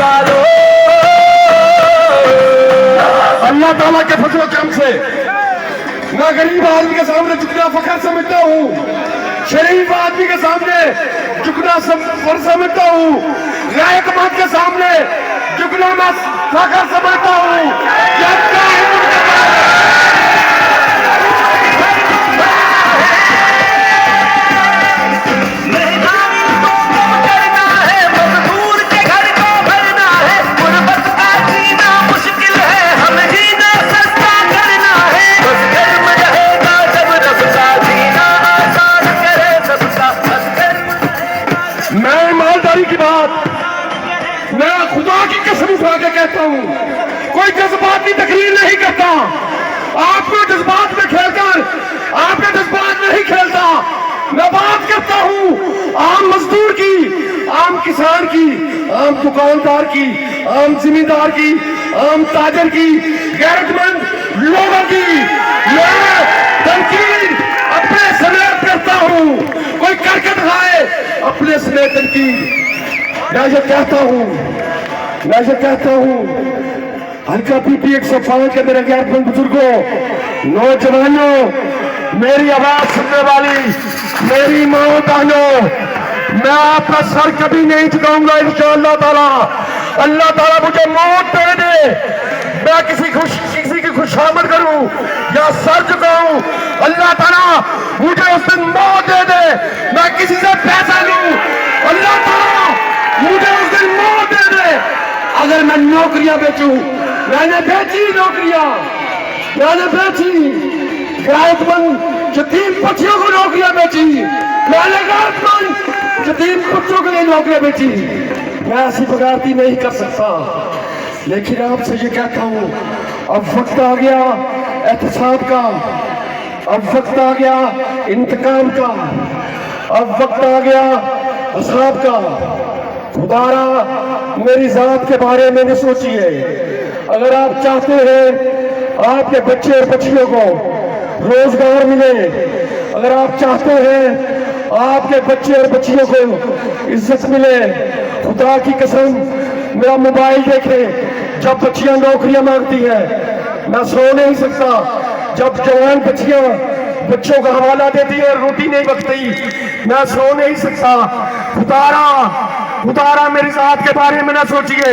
लगा लो। अल्लाह ताला के फजल करम से मैं गरीब आदमी के सामने झुकना फखर समझता हूँ, शरीफ आदमी के सामने झुकना फखर समझता हूँ, लायक मर्द के सामने झुकना मैं फखर समझता हूँ। की बात मैं खुदा की कसम उठा के कहता हूं, कोई जज्बाती तकरीर नहीं करता। आपको जज्बात में खेलकर आपके जज्बात नहीं खेलता। मैं बात करता हूं आम मजदूर की, आम किसान की, आम दुकानदार की, आम जिम्मेदार की, आम ताजर की, गैरतमंद लोगों की। मैं तनकीद अपने समेत करता हूं, कोई करके दिखाए अपने समेत तनकीद। मैं ये कहता हूं हल्का पीपी 105 के मेरे गैरतमंद बुजुर्गों, नौजवानों, मेरी आवाज सुनने वाली मेरी माँ बहनों, मैं आपका सर कभी नहीं झुकाऊंगा इंशाअल्लाह ताला। अल्लाह ताला मुझे मौत दे दे, मैं किसी की खुशामद करूं या सर झुकाऊं, अल्लाह ताला मुझे उस दिन मौत दे दे। मैं किसी से पैसा लूं, अल्लाह ताला मुझे उस दिन मौत दे दे। अगर मैं नौकरियां बेचूं, मैंने बेची नौकरियां, मैंने बेची गैरतमंद यतीम बच्चियों को नौकरियां बेची, मैंने गैरतमंद यतीम बच्चों के लिए नौकरियां बेची। मैं ऐसी बगावती नहीं कर सकता, लेकिन आपसे ये कहता हूं अब वक्त आ गया एहतसाब का, अब वक्त आ गया इंतकाम का, अब वक्त आ गया असाब का। खुदारा मेरी जात के बारे में न सोचिए। अगर आप चाहते हैं आपके बच्चे और बच्चियों को रोजगार मिले, अगर आप चाहते हैं आपके बच्चे और बच्चियों को इज्जत मिले, खुदा की कसम मेरा मोबाइल देखें जब बच्चियां नौकरियां मांगती हैं, मैं सो नहीं सकता। जब जवान बच्चियां बच्चों का हवाला देती है और रोटी नहीं बकती, मैं सो नहीं सकता। खुदारा मेरी जात के बारे में ना सोचिए।